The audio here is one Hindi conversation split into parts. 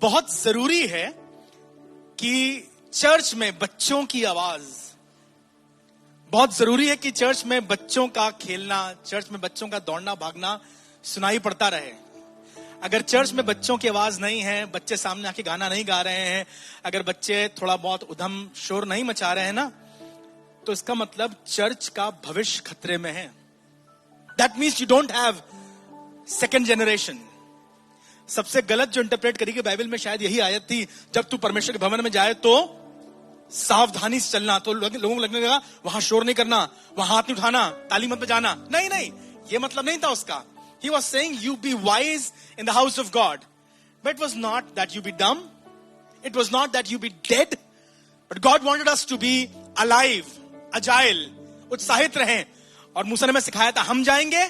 बहुत जरूरी है कि चर्च में बच्चों की आवाज, बहुत जरूरी है कि चर्च में बच्चों का खेलना, चर्च में बच्चों का दौड़ना भागना सुनाई पड़ता रहे। अगर चर्च में बच्चों की आवाज नहीं है, बच्चे सामने आके गाना नहीं गा रहे हैं, अगर बच्चे थोड़ा बहुत उधम शोर नहीं मचा रहे हैं ना, तो इसका मतलब चर्च का भविष्य खतरे में है। That means you don't have second generation. सबसे गलत जो इंटरप्रेट करी गई बाइबल में शायद यही आयत थी, जब तू परमेश्वर के भवन में जाए तो सावधानी से चलना। तो लोगों को लगने लगा वहां शोर नहीं करना, वहां हाथ नहीं उठाना, ताली मत बजाना। नहीं नहीं, ये मतलब नहीं था उसका। He was saying you be wise in the house of God. But it was not that you be dumb. It was not that you be dead. But God wanted us to be alive, agile, उत्साहित रहें। और मूसा ने हमें सिखाया था, हम जाएंगे,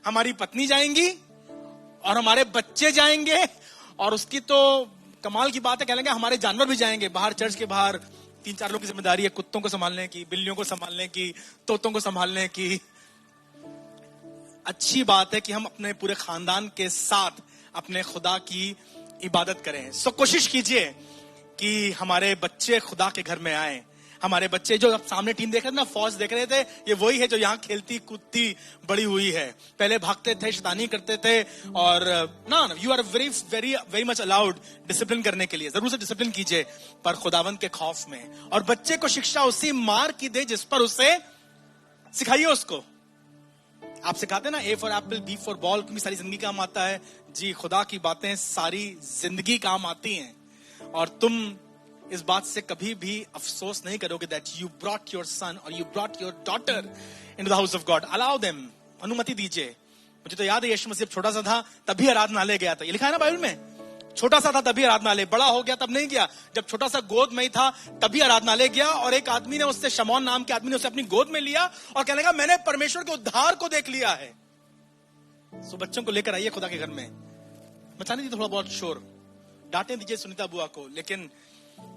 हमारी पत्नी जाएंगी और हमारे बच्चे जाएंगे। और उसकी तो कमाल की बात है, कह लेंगे हमारे जानवर भी जाएंगे। बाहर चर्च के बाहर 3-4 लोगों की जिम्मेदारी है, कुत्तों को संभालने की, बिल्लियों को संभालने की, तोतों को संभालने की। अच्छी बात है कि हम अपने पूरे खानदान के साथ अपने खुदा की इबादत करें। सो कोशिश कीजिए कि हमारे बच्चे खुदा के घर में आए। हमारे बच्चे, जो आप सामने टीम देख रहे थे ना, फौज देख रहे थे, ये वही है जो यहाँ खेलती कूदती बड़ी हुई है। पहले भागते थे, शैतानी करते थे, और ना you are very very very much allowed discipline करने के लिए। जरूर से डिसिप्लिन कीजिए, पर खुदावंद के खौफ में। और बच्चे को शिक्षा उसी मार्ग की दे जिस पर उसे सिखाइए। उसको आप सिखाते ना, A for apple, B for ball, क्योंकि सारी जिंदगी काम आता है। जी, खुदा की बातें सारी जिंदगी काम आती हैं। और तुम इस बात से कभी भी अफसोस नहीं करोगे that you brought your son और you brought your daughter in the house of God. Allow them, अनुमति दीजिए। मुझे तो याद है यीशु मसीह छोटा सा था तभी आराधनालय गया था। ये लिखा है ना बाइबल में, छोटा सा था तभी आराधनालय, बड़ा हो गया तब नहीं गया। जब छोटा सा गोद में ही था तभी आराधनालय गया। और एक आदमी ने उससे, शमौन नाम के आदमी ने उसे अपनी गोद में लिया और कहने लगा, मैंने परमेश्वर के उद्धार को देख लिया है। सो बच्चों को लेकर आइए खुदा के घर में। मचाने दीजिए थोड़ा बहुत शोर, डांटे दीजिए सुनीता बुआ को, लेकिन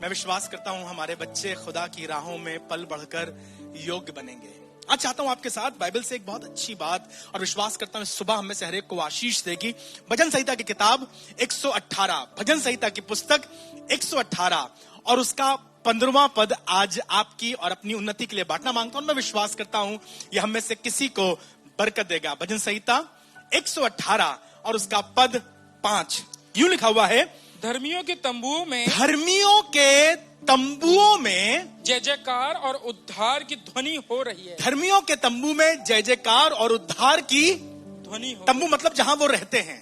मैं विश्वास करता हूं हमारे बच्चे खुदा की राहों में पल बढ़कर योग्य बनेंगे। आज चाहता हूं आपके साथ बाइबल से एक बहुत अच्छी बात, और विश्वास करता हूं सुबह हमें से हर एक को आशीष देगी। भजन संहिता की किताब 118, भजन संहिता की पुस्तक 118 और उसका 15वां पद आज आपकी और अपनी उन्नति के लिए बांटना मांगता हूं। मैं विश्वास करता हूं यह हमें से किसी को बरकत देगा। भजन संहिता 118 और उसका पद 5 यूं लिखा हुआ है, धर्मियों के तंबुओं में, धर्मियों के तंबुओं में जय जयकार और उद्धार की ध्वनि हो रही है। धर्मियों के तंबू में जय जयकार और उद्धार की ध्वनि हो। तंबू मतलब जहां वो रहते हैं,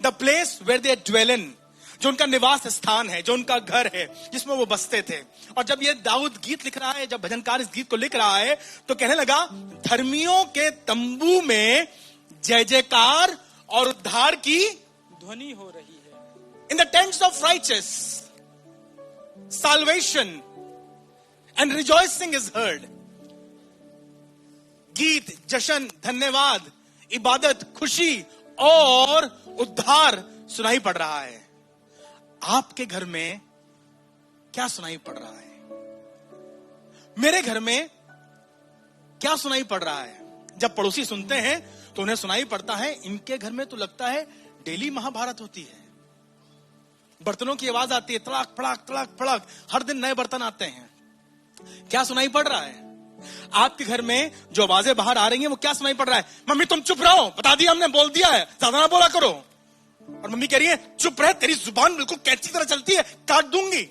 the place where they dwell in, जो उनका निवास स्थान है, जो उनका घर है, जिसमें वो बसते थे। और जब ये दाऊद गीत लिख रहा है, जब भजनकार इस गीत को लिख रहा है, तो कहने लगा, धर्मियों के तंबू में जय जयकार और उद्धार की ध्वनि हो रही है। In the tents of righteous, salvation and rejoicing is heard. गीत, जशन, धन्यवाद, इबादत, खुशी और उद्धार सुनाई पड़ रहा है। आपके घर में क्या सुनाई पड़ रहा है? मेरे घर में क्या सुनाई पड़ रहा है? जब पड़ोसी सुनते हैं तो उन्हें सुनाई पड़ता है, इनके घर में तो लगता है डेली महाभारत होती है। बर्तनों की आवाज आती है, तड़ाक फड़ाक तड़ाक फड़ाक, हर दिन नए बर्तन आते हैं। क्या सुनाई पड़ रहा है? आपके घर में जो आवाजें बाहर आ रही हैं वो क्या सुनाई पड़ रहा है? मम्मी तुम चुप रहो, बता दिया हमने, बोल दिया है, ज्यादा ना बोला करो। और मम्मी कह रही है, चुप रहे, तेरी जुबान बिल्कुल कैंची तरह चलती है, काट दूंगी।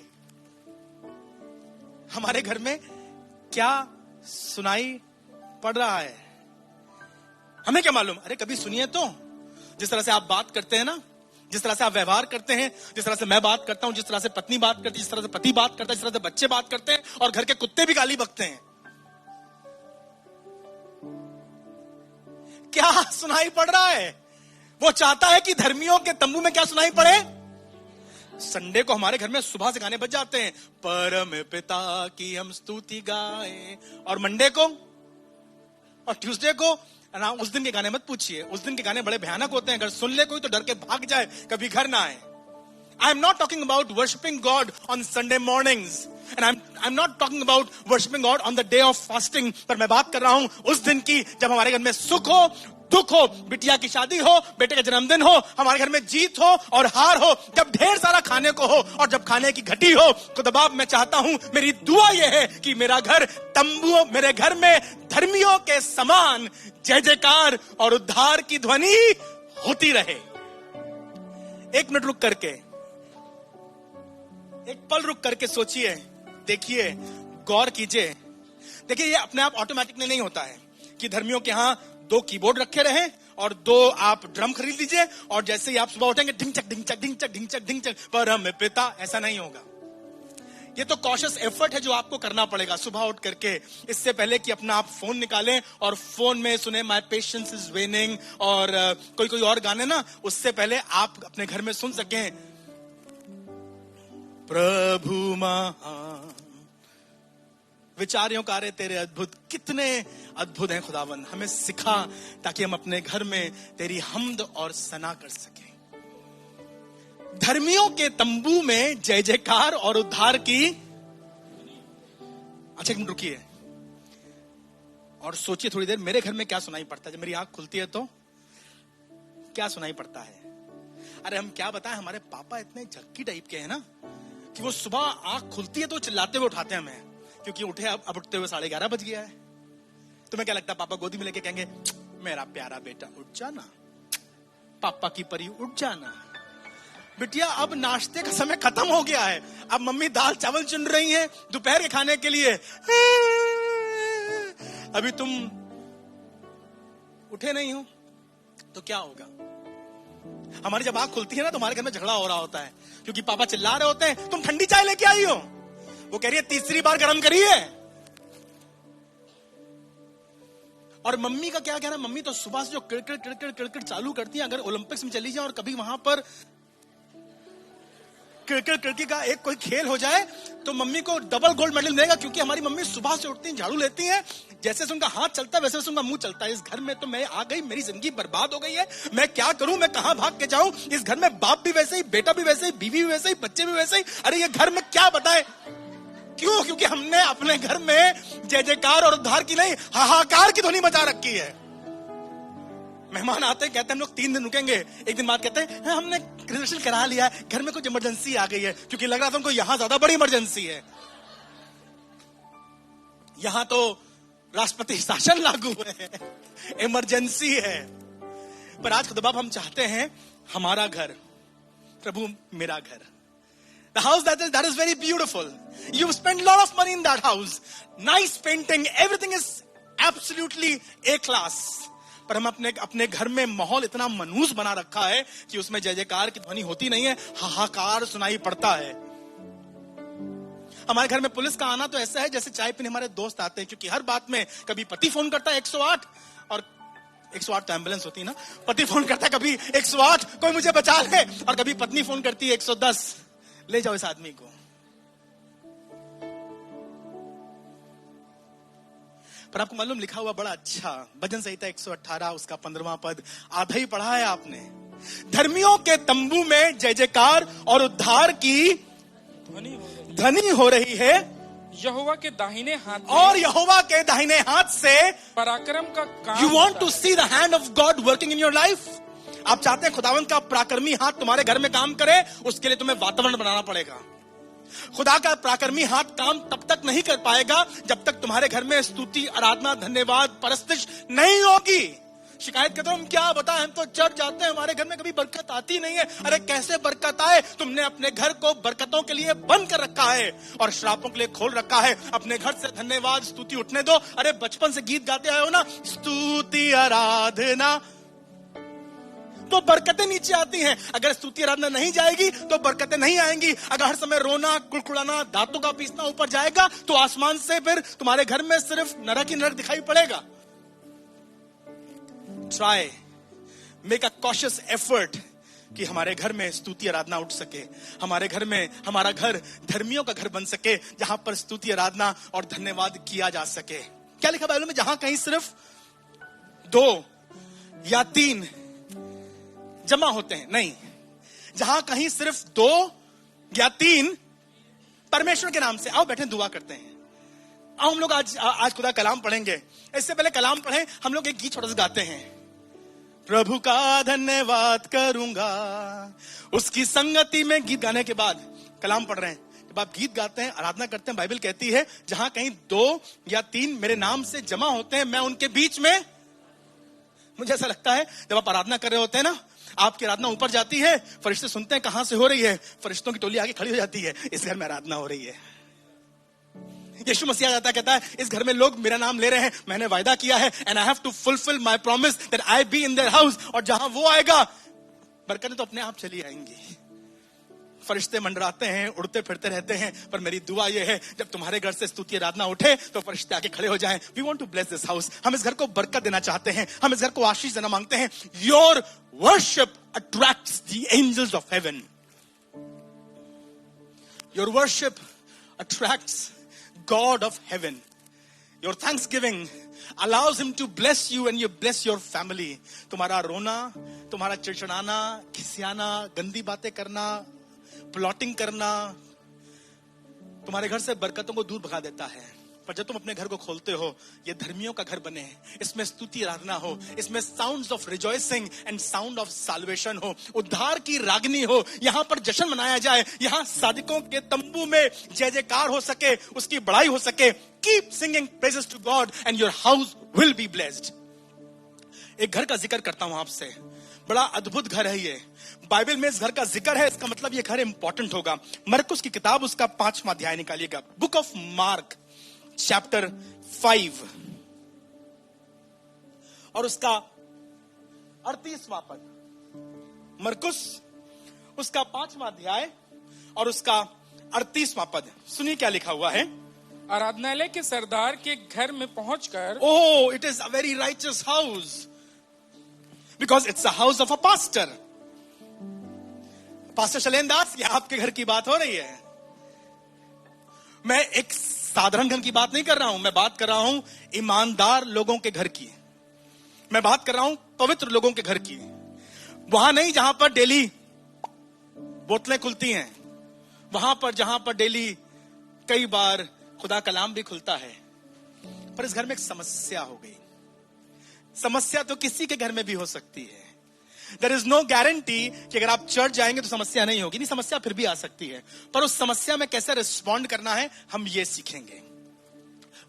हमारे घर में क्या सुनाई पड़ रहा है? हमें क्या मालूम? अरे कभी सुनिए तो, जिस तरह से आप बात करते हैं ना, जिस तरह से आप व्यवहार करते हैं, जिस तरह से मैं बात करता हूं, जिस तरह से पत्नी बात करती है, जिस तरह से पति बात करता है, जिस तरह से बच्चे बात करते हैं, और घर के कुत्ते भी गाली बकते हैं। क्या सुनाई पड़ रहा है? वो चाहता है कि धर्मियों के तंबू में क्या सुनाई पड़े? संडे को हमारे घर में सुबह से गाने बज जाते हैं, परम पिता की हम स्तुति गाएं, और मंडे को और ट्यूसडे को ना, उस दिन के गाने मत पूछिए, उस दिन के गाने बड़े भयानक होते हैं। अगर सुन ले कोई तो डर के भाग जाए, कभी घर ना आए। I am not talking about worshipping God on Sunday mornings, and I am not talking about worshipping God on the day of fasting, पर मैं बात कर रहा हूं उस दिन की जब हमारे घर में सुख हो, दुख हो, बिटिया की शादी हो, बेटे का जन्मदिन हो, हमारे घर में जीत हो और हार हो, जब ढेर सारा खाने को हो और जब खाने की घटी हो, तो दबाव मैं चाहता हूं, मेरी दुआ यह है कि मेरा घर तंबू, मेरे घर में धर्मियों के समान जय जयकार और उद्धार की ध्वनि होती रहे। एक मिनट रुक करके, एक पल रुक करके सोचिए, देखिए, गौर कीजिए। देखिए, ये अपने आप ऑटोमेटिकली नहीं होता है कि धर्मियों के यहां 2 कीबोर्ड रखे रहे और 2 आप ड्रम खरीद लीजिए और जैसे ही आप सुबह उठेंगे ढिंचक ढिंचक ढिंचक ढिंचक ढिंचक परम पिता, ऐसा नहीं होगा। ये तो कॉशियस एफर्ट है जो आपको करना पड़ेगा सुबह उठ करके, इससे पहले कि अपना आप फोन निकालें और फोन में सुने माय पेशेंस इज वेनिंग और कोई और गाने ना, उससे पहले आप अपने घर में सुन सकें, प्रभु महान विचारियों कार्य तेरे अद्भुत, कितने अद्भुत हैं खुदावन, हमें सिखा ताकि हम अपने घर में तेरी हमद और सना कर सकें। धर्मियों के तंबू में जय जयकार और उद्धार की। अच्छा, एक मिनट रुकिए और सोचिए थोड़ी देर, मेरे घर में क्या सुनाई पड़ता है जब मेरी आंख खुलती है? तो क्या सुनाई पड़ता है? अरे हम क्या बताएं, हमारे पापा इतने झक्की टाइप के हैं ना कि वो सुबह आंख खुलती है तो चिल्लाते हुए उठाते हैं हमें, क्योंकि उठे अब उठते हुए 11:30 बज गया है। तुम्हें क्या लगता है, पापा गोदी में लेके कहेंगे मेरा प्यारा बेटा उठ जाना, पापा की परी उठ जाना, बिटिया अब नाश्ते का समय खत्म हो गया है, अब मम्मी दाल चावल चुन रही हैं दोपहर के खाने के लिए, अभी तुम उठे नहीं हो तो क्या होगा? हमारी जब आंख खुलती है ना तो हमारे घर में झगड़ा हो रहा होता है, क्योंकि पापा चिल्ला रहे होते हैं तुम ठंडी चाय लेके आई हो, वो कह रही है 3री बार गर्म करी है। और मम्मी का क्या कहना, मम्मी तो सुबह से जो किड़किड़ चालू करती है, अगर ओलंपिक्स में चली जाए और कभी वहां पर किड़की का एक कोई खेल हो जाए तो मम्मी को डबल गोल्ड मेडल मिलेगा, क्योंकि हमारी मम्मी सुबह से उठती हैं, झाड़ू लेती हैं, जैसे से उनका हाथ चलता है वैसे वैसे उनका मुंह चलता है। इस घर में तो मैं आ गई, मेरी जिंदगी बर्बाद हो गई है, मैं क्या करूं, मैं कहां भाग के जाऊं? इस घर में बाप भी वैसे ही, बेटा भी वैसे ही, बीवी भी वैसे ही, बच्चे भी वैसे ही। अरे ये घर में क्या बताए, क्यों? क्योंकि हमने अपने घर में जय जयकार और उद्धार की नहीं, हाहाकार की ध्वनि मचा रखी है। मेहमान आते हैं, कहते हैं हम लोग 3 दिन रुकेंगे, एक दिन बाद कहते हैं हमने रिजर्वेशन करा लिया है, घर में कुछ इमरजेंसी आ गई है, क्योंकि लग रहा था उनको यहां ज्यादा बड़ी इमरजेंसी है, यहां तो राष्ट्रपति शासन लागू है, इमरजेंसी है। पर आज खुदा बाप हम चाहते हैं हमारा घर, प्रभु मेरा घर, the house that is very beautiful, you've spent a lot of money in that house, nice painting, everything is absolutely A class, पर हम अपने घर में माहौल इतना मनहूस बना रखा है कि उसमें जय जयकार की ध्वनि होती नहीं है, हाहाकार सुनाई पड़ता है। हमारे घर में पुलिस का आना तो ऐसा है जैसे चाय पीने हमारे दोस्त आते हैं, क्योंकि हर बात में कभी पति फोन करता है 108, और 108 तो एम्बुलेंस होती है ना, पति फोन करता है कभी 108 कोई मुझे बचा ले, और कभी पत्नी फोन करती है 110 ले जाओ इस आदमी को। पर आपको मालूम, लिखा हुआ बड़ा अच्छा, भजन संहिता 118 उसका 15वां पद, आधा ही पढ़ा है आपने, धर्मियों के तंबू में जय जयकार और उद्धार की ध्वनि हो रही है, यहोवा के दाहिने हाथ, और यहोवा के दाहिने हाथ से पराक्रम का काम। You want to see the hand of God working in your life? आप चाहते हैं खुदावंत का पराक्रमी हाथ तुम्हारे घर में काम करे? उसके लिए तुम्हें वातावरण बनाना पड़ेगा। खुदा का पराक्रमी हाथ काम तब तक नहीं कर पाएगा जब तक तुम्हारे घर में स्तुति, आराधना, धन्यवाद, परस्तिश नहीं होगी। शिकायत करते हो हम क्या बताएं, हम तो चर्च जाते हैं, हमारे घर में कभी बरकत आती नहीं है। अरे कैसे बरकत आए? तुमने अपने घर को बरकतों के लिए बंद कर रखा है और श्रापों के लिए खोल रखा है। अपने घर से धन्यवाद, स्तुति उठने दो। अरे बचपन से गीत गाते आए हो ना, स्तुति आराधना, तो बरकतें नीचे आती हैं। अगर स्तुति आराधना नहीं जाएगी तो बरकतें नहीं आएंगी। अगर हर समय रोना, कुड़कुड़ाना, दांतों का पीसना ऊपर जाएगा तो आसमान से फिर तुम्हारे घर में सिर्फ नरक ही नरक दिखाई पड़ेगा। Try, make a cautious effort कि हमारे घर में स्तुति आराधना उठ सके, हमारे घर में, हमारा घर धर्मियों का घर बन सके जहां पर स्तुति आराधना और धन्यवाद किया जा सके। क्या लिखा बाइबल में? जहां कहीं सिर्फ 2 या 3 जमा होते हैं, नहीं, जहां कहीं सिर्फ 2 या 3 परमेश्वर के नाम से, आओ बैठे दुआ करते हैं। आओ हम लोग आज खुदा कलाम पढ़ेंगे। इससे पहले कलाम पढ़ें, हम लोग एक गीत छोटा सा गाते हैं। प्रभु का धन्यवाद करूंगा। उसकी संगति में गीत गाने के बाद कलाम पढ़ रहे हैं, जब आप गीत गाते हैं, आराधना करते हैं, बाइबल कहती है जहां कहीं 2 या 3 मेरे नाम से जमा होते हैं, मैं उनके बीच में। मुझे ऐसा लगता है जब आप आराधना कर रहे होते हैं ना, आपकी आराधना ऊपर जाती है, फरिश्ते सुनते हैं कहां से हो रही है, फरिश्तों की टोली आगे खड़ी हो जाती है, इस घर में आराधना हो रही है। यीशु मसीह आ जाता है, कहता है इस घर में लोग मेरा नाम ले रहे हैं, मैंने वायदा किया है, and I have to fulfil my promise that I be in their house. और जहां वो आएगा, बरकतें तो अपने आप चली आएंगी। फरिश्ते मंडराते हैं, उड़ते फिरते रहते हैं, पर मेरी दुआ यह है जब तुम्हारे घर से स्तुति आराधना उठे तो फरिश्ते आके खड़े हो जाएं। We want to bless this house. हम इस घर को बरकत देना चाहते हैं, हम इस घर को आशीष देना मांगते हैं। Your worship attracts the angels of heaven. Your worship attracts God of heaven. Your thanksgiving allows him to bless you and you bless your family. तुम्हारा रोना, तुम्हारा चिड़चिड़ाना, खिसियाना, गंदी बातें करना, प्लॉटिंग करना तुम्हारे घर से बरकतों को दूर भगा देता है। पर जब तुम अपने घर को खोलते हो, ये धर्मियों का घर बने, इसमें स्तुति आराधना हो, इसमें sounds of rejoicing and sound of solvation हो, उद्धार की रागनी हो, यहां पर जश्न मनाया जाए, यहां सादिकों के तंबू में जय जयकार हो सके, उसकी बड़ाई हो सके। Keep singing praises to God and your house will be blessed. एक घर का जिक्र करता हूं आपसे, बड़ा अद्भुत घर है ये। बाइबल में इस घर का जिक्र है, इसका मतलब ये घर इंपॉर्टेंट होगा। मरकुस की किताब, उसका 5वां अध्याय निकालिएगा। बुक ऑफ मार्क चैप्टर 5 और उसका 38वां पद। मरकुस उसका 5वां अध्याय और उसका 38वां पद। सुनिए क्या लिखा हुआ है। आराधनालय के सरदार के घर में पहुंचकर, oh, it is a very righteous house because it's a house of a pastor. Pastor Shailendra Das, ये आपके घर की बात हो रही है। मैं एक साधारण घर की बात नहीं कर रहा हूं, मैं बात कर रहा हूं ईमानदार लोगों के घर की। मैं बात कर रहा हूं पवित्र लोगों के घर की। वहां नहीं जहां पर डेली बोतलें खुलती हैं, वहां पर जहां पर डेली कई बार खुदा कलाम भी खुलता है। पर इस घर में एक समस्या हो गई। समस्या तो किसी के घर में भी हो सकती है। There is no guarantee कि अगर आप चर्च जाएंगे तो समस्या नहीं होगी। नहीं, समस्या फिर भी आ सकती है, पर उस समस्या में कैसे रिस्पॉन्ड करना है हम ये सीखेंगे।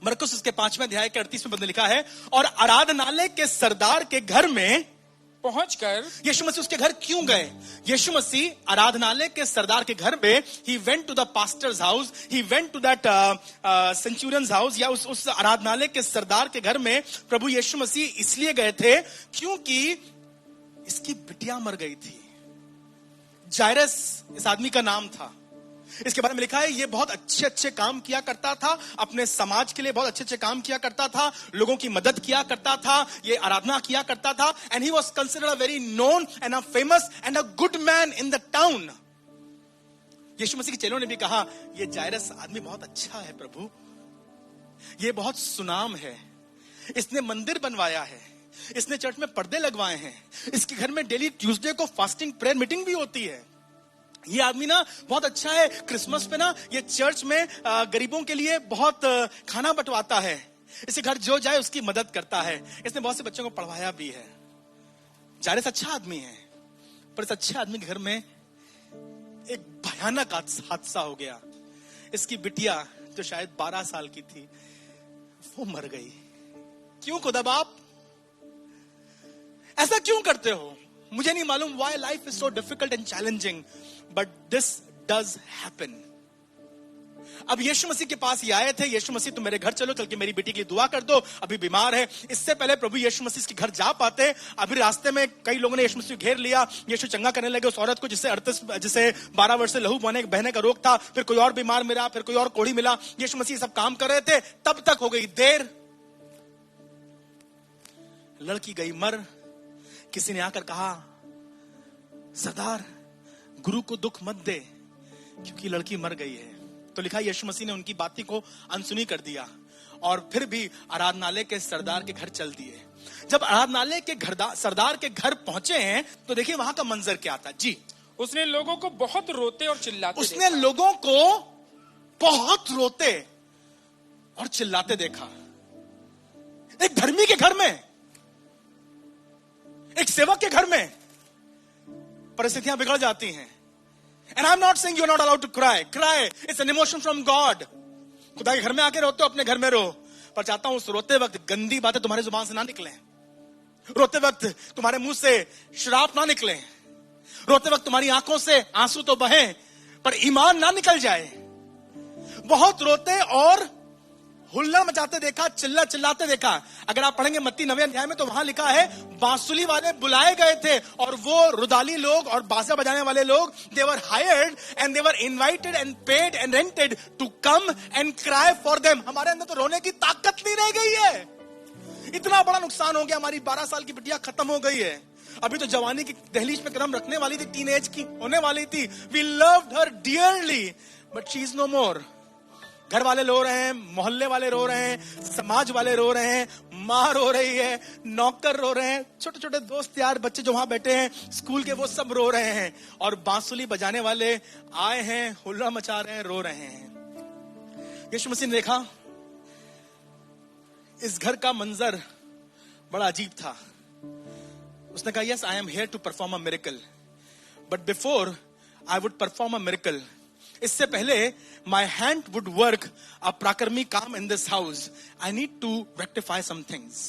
मरकुस उसके 5वें अध्याय के 38वें पद में लिखा है, और आराधनालय के सरदार के घर में पहुंचकर। यीशु मसीह उसके घर क्यों गए? यीशु मसीह आराधनालय के सरदार के घर में, he went to the pastor's house, he went to that centurion's house, या उस आराधनालय के सरदार के घर में प्रभु यीशु मसीह इसलिए गए थे क्योंकि इसकी बिटिया मर गई थी। जायरस इस आदमी का नाम था। इसके बारे में लिखा है, ये बहुत अच्छे अच्छे काम किया करता था, अपने समाज के लिए बहुत अच्छे अच्छे काम किया करता था, लोगों की मदद किया करता था, ये आराधना किया करता था, and he was considered a very known and a famous and a good man in the town. यीशु मसीह के चेलों ने भी कहा, ये जायरस आदमी बहुत अच्छा है प्रभु, ये बहुत सुनाम है, इसने मंदिर बनवाया है, इसने चर्च में पर्दे लगवाए हैं, इसके घर में डेली ट्यूसडे को फास्टिंग प्रेयर मीटिंग भी होती है, ये आदमी ना बहुत अच्छा है, क्रिसमस पे ना ये चर्च में गरीबों के लिए बहुत खाना बंटवाता है, इसके घर जो जाए उसकी मदद करता है, इसने बहुत से बच्चों को पढ़वाया भी है। जायरस अच्छा आदमी है, पर इस अच्छे आदमी के घर में एक भयानक हादसा हो गया। इसकी बिटिया जो शायद 12 साल की थी वो मर गई। क्यों खुदा बाप ऐसा क्यों करते हो? मुझे नहीं मालूम why life is so difficult and challenging, but this does happen. अब यीशु मसीह के पास ये आए थे, यीशु मसीह तुम मेरे घर चलो, चल के मेरी बेटी के लिए दुआ कर दो, अभी बीमार है। इससे पहले प्रभु यीशु मसीह के घर जा पाते, अभी रास्ते में कई लोगों ने यीशु मसीह घेर लिया, यीशु चंगा करने लगे उस औरत को जिसे 12 वर्ष से लहू बहने का रोग था, फिर कोई और बीमार मिला, फिर कोई और कोढ़ी मिला। यीशु मसीह सब काम कर रहे थे, तब तक हो गई देर, लड़की गई मर। किसी ने आकर कहा, सरदार गुरु को दुख मत दे क्योंकि लड़की मर गई है। तो लिखा यीशु मसीह ने उनकी बातें को अनसुनी कर दिया और फिर भी आराधनालय के सरदार के घर चल दिए। जब आराधनालय के सरदार के घर पहुंचे हैं तो देखिए वहां का मंजर क्या था जी। उसने लोगों को बहुत रोते और चिल्लाते उसने लोगों को बहुत रोते और चिल्लाते देखा। एक धर्मी के घर में एक सेवक के घर में परिस्थितियां बिगड़ जाती हैं। And I'm not saying you're not allowed to cry. Cry. It's an emotion from God. खुदा के घर में आके रोते हो, अपने घर में रो, पर चाहता हूं उस रोते वक्त गंदी बातें तुम्हारी जुबान से ना निकलें। रोते वक्त तुम्हारे मुंह से श्राप ना निकले। रोते वक्त तुम्हारी आंखों से आंसू तो बहे, पर ईमान ना निकल जाए। बहुत रोते और हुल्ला मचाते देखा, चिल्लाते देखा। अगर आप पढ़ेंगे मत्ती 9वें अध्याय में तो वहां लिखा है बांसुरी वाले बुलाए गए थे, और वो रुदाली लोग और बांसुरी बजाने वाले लोग, they were hired and they were invited and paid and rented to come and cry for them। हमारे अंदर तो रोने की ताकत नहीं रह गई है। इतना बड़ा नुकसान हो गया। हमारी 12 साल की बिटिया खत्म हो गई है। अभी तो जवानी की दहलीज पे कदम रखने वाली थी, टीनेज की होने वाली थी। We loved her dearly, but she is no more। घर वाले रो रहे हैं, मोहल्ले वाले रो रहे हैं, समाज वाले रो रहे हैं, माँ रो रही है, नौकर रो रहे हैं, छोटे छोटे दोस्त यार बच्चे जो वहां बैठे हैं स्कूल के, वो सब रो रहे हैं, और बांसुरी बजाने वाले आए हैं, हुल्ला मचा रहे हैं, रो रहे हैं। यीशु मसीह ने देखा इस घर का मंजर बड़ा अजीब था। उसने कहा, yes I am here to perform a miracle, but before I would perform a miracle, इससे पहले my hand would work a प्राकर्मी काम in this house, I need to rectify some things.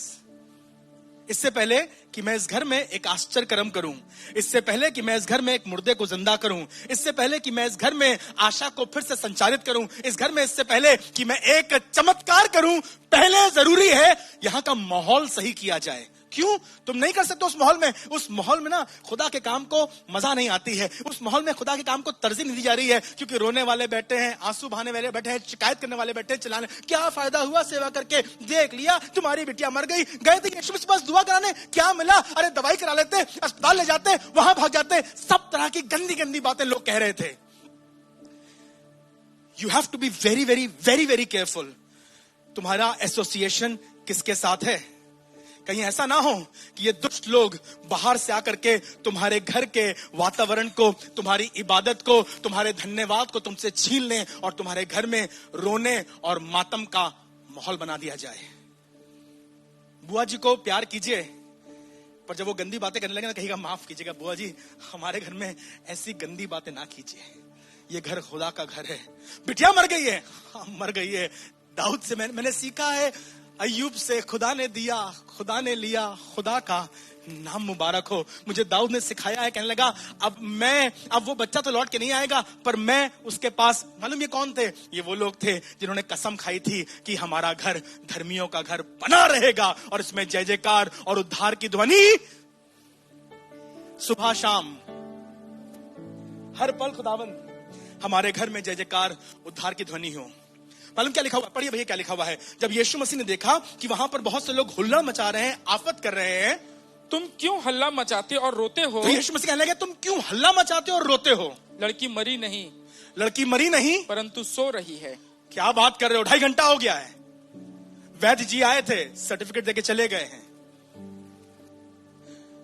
इससे पहले कि मैं इस घर में एक आश्चर्य कर्म करूं, इससे पहले कि मैं इस घर में एक मुर्दे को जिंदा करूं, इससे पहले कि मैं इस घर में आशा को फिर से संचालित करूं, इस घर में इससे पहले कि मैं एक चमत्कार करूं, पहले जरूरी है यहां का माहौल सही किया जाए। क्यों? तुम नहीं कर सकते उस माहौल में ना खुदा के काम को मजा नहीं आती है। उस माहौल में खुदा के काम को तरजीह नहीं दी जा रही है, क्योंकि रोने वाले बैठे हैं, आंसू बहाने वाले बैठे हैं, शिकायत करने वाले बैठे हैं, चिल्लाने। क्या फायदा हुआ सेवा करके? देख लिया तुम्हारी बिटिया मर गई, गए थे यीशु के पास दुआ कराने, क्या मिला? अरे दवाई करा लेते, अस्पताल ले जाते, वहां भाग जाते। सब तरह की गंदी गंदी बातें लोग कह रहे थे। You have to be very very very very careful. तुम्हारा एसोसिएशन किसके साथ है? कहीं ऐसा ना हो कि ये दुष्ट लोग बाहर से आकर के तुम्हारे घर के वातावरण को, तुम्हारी इबादत को, तुम्हारे धन्यवाद को तुमसे छीन लें और तुम्हारे घर में रोने और मातम का माहौल बना दिया जाए। बुआ जी को प्यार कीजिए, पर जब वो गंदी बातें करने लगे ना, कहिएगा माफ कीजिएगा बुआ जी, हमारे घर में ऐसी गंदी बातें ना कीजिए, ये घर खुदा का घर है। बिटिया मर गई है, हाँ मर गई है। दाऊद से मैंने सीखा है, अय्यूब से, खुदा ने दिया, खुदा ने लिया, खुदा का नाम मुबारक हो। मुझे दाऊद ने सिखाया है, कहने लगा अब वो बच्चा तो लौट के नहीं आएगा, पर मैं उसके पास, मालूम ये कौन थे? ये वो लोग थे जिन्होंने कसम खाई थी कि हमारा घर धर्मियों का घर बना रहेगा, और इसमें जय जयकार और उद्धार की ध्वनि सुबह शाम हर पल खुदावंद हमारे घर में जय जयकार उद्धार की ध्वनि हो। मालूम क्या लिखा हुआ? पढ़िए भैया क्या लिखा हुआ है। जब यीशु मसीह ने देखा कि वहां पर बहुत से लोग हुल्ला मचा रहे हैं, आफत कर रहे हैं, तुम क्यों हल्ला मचाते और रोते हो? तो यीशु मसीह कहने लगे, तुम क्यों हल्ला मचाते और रोते हो? लड़की मरी नहीं, लड़की मरी नहीं परंतु सो रही है। क्या बात कर रहे हो? 2.5 घंटा हो गया है। वैद्य जी आए थे, सर्टिफिकेट देके चले गए हैं।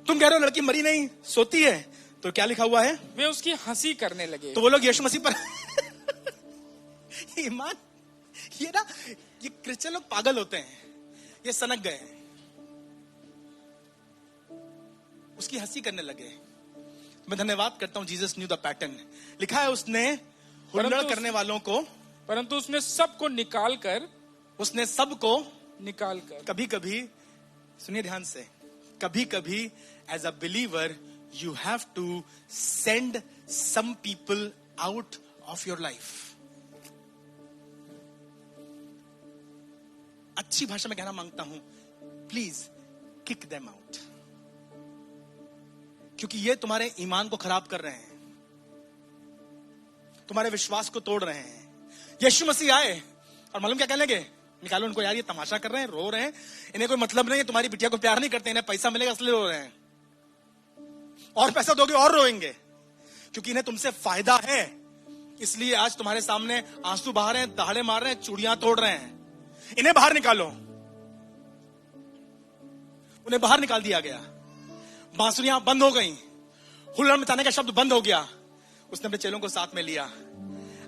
तुम कह रहे हो लड़की मरी नहीं, सोती है। तो क्या लिखा हुआ है? वे उसकी हंसी करने लगे। तो वो लोग यीशु मसीह पर ईमान, ये क्रिश्चियन लोग पागल होते हैं, ये सनक गए हैं। उसकी हंसी करने लगे। मैं धन्यवाद करता हूं, जीसस न्यू द पैटर्न। लिखा है उसने हुल्लड़ करने वालों को, परंतु उसने सबको निकाल कर कभी कभी, सुनिए ध्यान से, कभी कभी as a believer you have to send some people out of your life. अच्छी भाषा में कहना मांगता हूं, प्लीज किक देम आउट, क्योंकि ये तुम्हारे ईमान को खराब कर रहे हैं, तुम्हारे विश्वास को तोड़ रहे हैं। यीशु मसीह आए और मालूम क्या कहने लगे? निकालो उनको यार, ये तमाशा कर रहे हैं, रो रहे हैं, इन्हें कोई मतलब नहीं है, तुम्हारी बिटिया को प्यार नहीं करते, इन्हें पैसा मिलेगा इसलिए रो रहे हैं, और पैसा दोगे और रोएंगे, क्योंकि इन्हें तुमसे फायदा है। इसलिए आज तुम्हारे सामने आंसू बहा रहे हैं, दहाड़े मार रहे हैं, चूड़ियां तोड़ रहे हैं। इन्हें बाहर निकालो। उन्हें बाहर निकाल दिया गया, बांसुरियां बंद हो गई, हुल्लड़ मचाने का शब्द बंद हो गया। उसने अपने चेलों को साथ में लिया।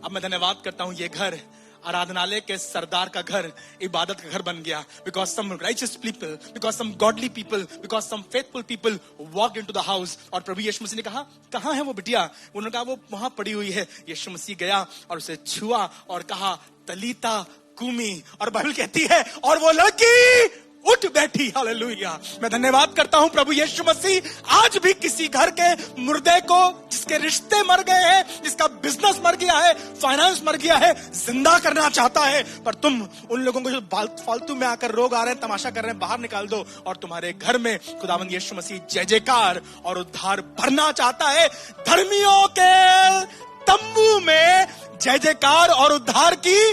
अब मैं धन्यवाद करता हूं, ये घर आराधनालय के सरदार का घर इबादत का घर बन गया. Because some righteous people, because some godly people, because some faithful people walked into the house. और प्रभु यीशु मसीह ने कहा, कहां है वो बिटिया? उन्होंने कहा, वो वहां पड़ी हुई है. यीशु मसीह गया और उसे छुआ और कहा, तलीता कूमी. और बाइबल कहती है, और वो लड़की उठ बैठी. हालेलुया. मैं धन्यवाद करता हूं प्रभु यीशु मसीह, आज भी किसी घर के मुर्दे को, जिसके रिश्ते मर गए हैं, जिसका बिजनेस मर गया है, फाइनेंस मर गया है, जिंदा करना चाहता है. पर तुम उन लोगों को जो फालतू में आकर रोग आ रहे हैं, तमाशा कर रहे हैं, बाहर निकाल दो और तुम्हारे घर में खुदावंद यीशु मसीह जय जयकार और उद्धार भरना चाहता है. धर्मियों के तंबू में जय जयकार और उद्धार की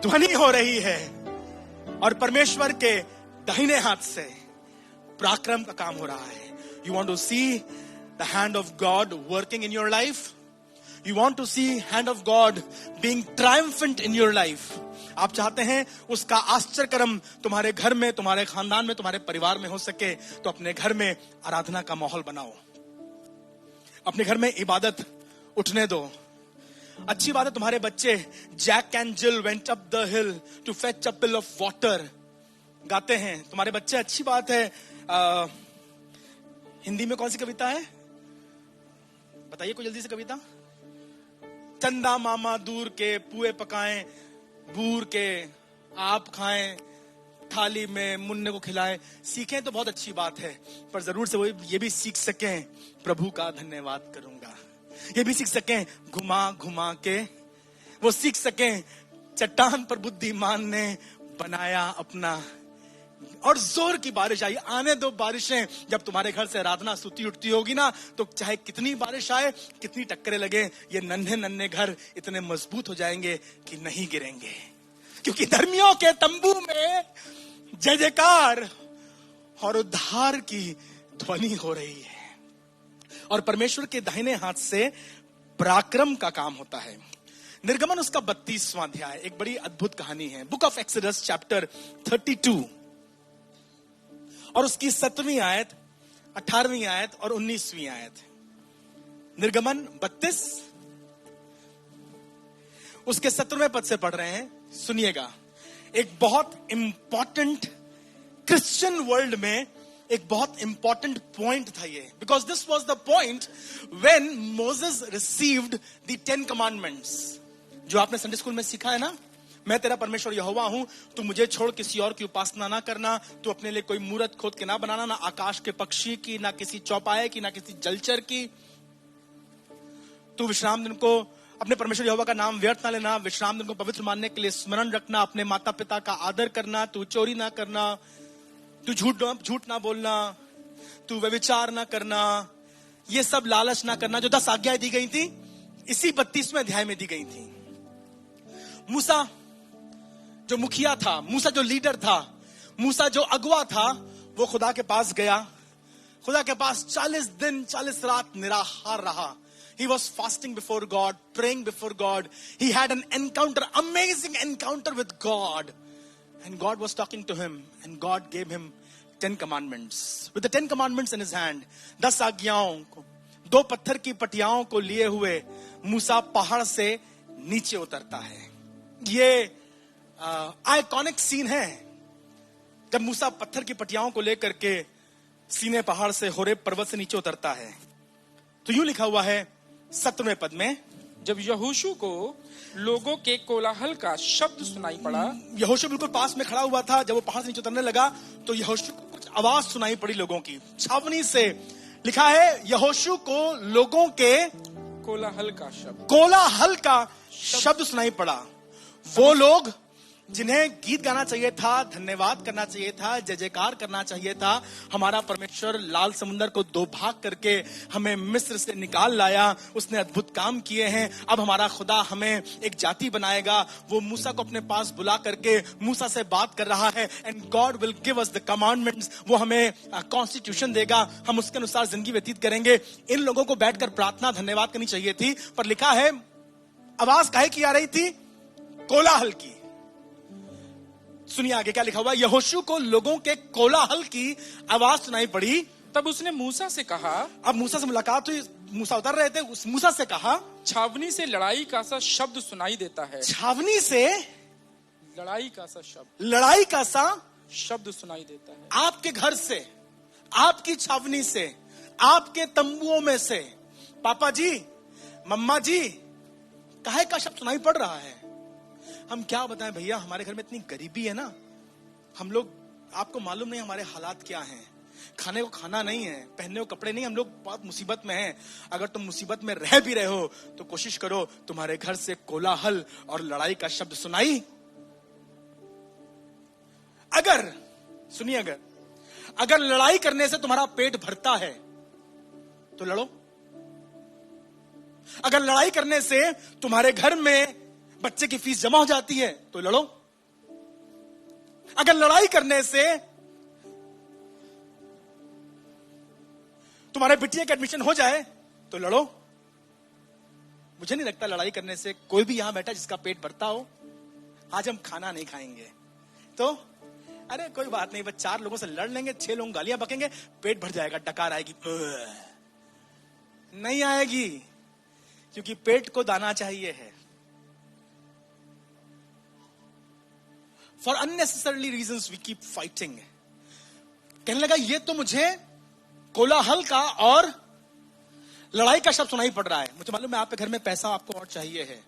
ध्वनि हो रही है. और परमेश्वर के दाहिने हाथ से पराक्रम का काम हो रहा है. You want to see the hand of God working in your life. You want to see hand of God being triumphant in your life. आप चाहते हैं उसका आश्चर्यकर्म तुम्हारे घर में, तुम्हारे खानदान में, तुम्हारे परिवार में हो सके, तो अपने घर में आराधना का माहौल बनाओ. अपने घर में इबादत उठने दो. अच्छी बात है तुम्हारे बच्चे Jack and Jill went up the hill to fetch a pail of water गाते हैं. तुम्हारे बच्चे, अच्छी बात है. हिंदी में कौन सी कविता है बताइए कोई जल्दी से कविता. चंदा मामा दूर के पुए पकाएं, बूर के आप खाएं, थाली में मुन्ने को खिलाएं. सीखें तो बहुत अच्छी बात है, पर जरूर से वो ये भी सीख सकें, प्रभु का धन्यवाद करूंगा. ये भी सीख सकें घुमा घुमा के. वो सीख सकें चट्टान पर बुद्धिमान ने बनाया अपना. और जोर की बारिश आई. आने दो बारिशें. जब तुम्हारे घर से आराधना स्तुति उठती होगी ना, तो चाहे कितनी बारिश आए, कितनी टक्करें लगे, ये नन्हे नन्हे घर इतने मजबूत हो जाएंगे कि नहीं गिरेंगे. क्योंकि धर्मियों के तंबू में जय जयकार और उद्धार की ध्वनि हो रही है. और परमेश्वर के दाहिने हाथ से पराक्रम का काम होता है. निर्गमन उसका 32वां अध्याय एक बड़ी अद्भुत कहानी है. बुक ऑफ एक्सोडस चैप्टर 32 और उसकी 7वीं आयत, 18वीं आयत और 19वीं आयत. निर्गमन 32 उसके 17वें पद से पढ़ रहे हैं. सुनिएगा. एक बहुत इंपॉर्टेंट क्रिश्चियन वर्ल्ड में एक बहुत इंपॉर्टेंट पॉइंट था ये. Because this was the point when Moses received the 10 commandments. जो आपने संडे स्कूल में सीखा है ना, मैं तेरा परमेश्वर यहोवा हूं, तू मुझे छोड़ किसी और की उपासना ना करना, तू अपने लिए कोई मूर्त खोद के ना बनाना, ना आकाश के पक्षी की, ना किसी चौपाए की, ना किसी जलचर की. तू विश्राम दिन को अपने परमेश्वर यहोवा का नाम व्यर्थ ना लेना, विश्राम दिन को पवित्र मानने के लिए स्मरण रखना, अपने माता पिता का आदर करना, तू चोरी ना करना, तू झूठ ना बोलना, तू व्यभिचार ना करना, ये सब लालच ना करना. जो 10 आज्ञाएं दी गई थी इसी 32वें अध्याय में दी गई थी. मूसा जो मुखिया था, मूसा जो लीडर था, मूसा जो अगुआ था, वो खुदा के पास गया. खुदा के पास 40 दिन 40 रात निराहार रहा. He was fasting before God, praying before God. He had an encounter, amazing encounter with God. And God was talking to him. And God gave him 10 commandments. With the 10 commandments in his hand, 10 आज्ञाओं को, 2 पत्थर की पटियाओं को लिए हुए मूसा पहाड़ से नीचे उतरता है. ये आइकॉनिक सीन है जब मूसा पत्थर की पटियाओं को लेकर के सीने पहाड़ से होरेब पर्वत से नीचे उतरता है. तो यूं लिखा हुआ है 17वें पद में, जब यहोशू को लोगों के कोलाहल का शब्द सुनाई पड़ा. यहोशू बिल्कुल पास में खड़ा हुआ था. जब वो पहाड़ से नीचे उतरने लगा तो यहोशू को कुछ आवाज सुनाई पड़ी लोगों की. छावनी से लिखा है, यहोशू को लोगों के कोलाहल का शब्द सुनाई पड़ा. वो लोग जिन्हें गीत गाना चाहिए था, धन्यवाद करना चाहिए था, जय जयकार करना चाहिए था. हमारा परमेश्वर लाल समुंदर को 2 भाग करके हमें मिस्र से निकाल लाया. उसने अद्भुत काम किए हैं. अब हमारा खुदा हमें एक जाति बनाएगा. वो मूसा को अपने पास बुला करके मूसा से बात कर रहा है. And God will give us the commandments. वो हमें कॉन्स्टिट्यूशन देगा, हम उसके अनुसार जिंदगी व्यतीत करेंगे. इन लोगों को बैठकर प्रार्थना धन्यवाद करनी चाहिए थी, पर लिखा है आवाज काहे की आ रही थी? कोलाहल की. सुनिए आगे क्या लिखा हुआ. यहोशू को लोगों के कोलाहल की आवाज सुनाई पड़ी. तब उसने मूसा से कहा. अब मूसा से मुलाकात हुई. मूसा उतर रहे थे, उस मूसा से कहा, छावनी से लड़ाई का सा शब्द सुनाई देता है। छावनी से लड़ाई का सा शब्द, लड़ाई का सा शब्द सुनाई देता है। आपके घर से, आपकी छावनी से, आपके तंबुओं में से, पापा जी, मम्मा जी, काहे का शब्द सुनाई पड़ रहा है। हम क्या बताएं भैया, हमारे घर में इतनी गरीबी है ना, हम लोग, आपको मालूम नहीं हमारे हालात क्या हैं। खाने को खाना नहीं है, पहनने को कपड़े नहीं, हम लोग बहुत मुसीबत में हैं। अगर तुम मुसीबत में रह भी रहे हो तो कोशिश करो तुम्हारे घर से कोलाहल और लड़ाई का शब्द सुनाई। अगर सुनिए, अगर लड़ाई करने से तुम्हारा पेट भरता है तो लड़ो। अगर लड़ाई करने से तुम्हारे घर में बच्चे की फीस जमा हो जाती है तो लड़ो। अगर लड़ाई करने से तुम्हारे बिटिया का एडमिशन हो जाए तो लड़ो। मुझे नहीं लगता लड़ाई करने से कोई भी यहां बैठा जिसका पेट भरता हो। आज हम खाना नहीं खाएंगे तो अरे कोई बात नहीं, बस 4 लोगों से लड़ लेंगे, 6 लोग गालियां बकेंगे, पेट भर जाएगा, डकार आएगी नहीं आएगी, क्योंकि पेट को दाना चाहिए है। For unnecessarily reasons we keep fighting. कहने लगा ये तो मुझे कोलाहल का और लड़ाई का शब्द सुनाई पड़ रहा है। मुझे मालूम है आपके घर में पैसा आपको और चाहिए है,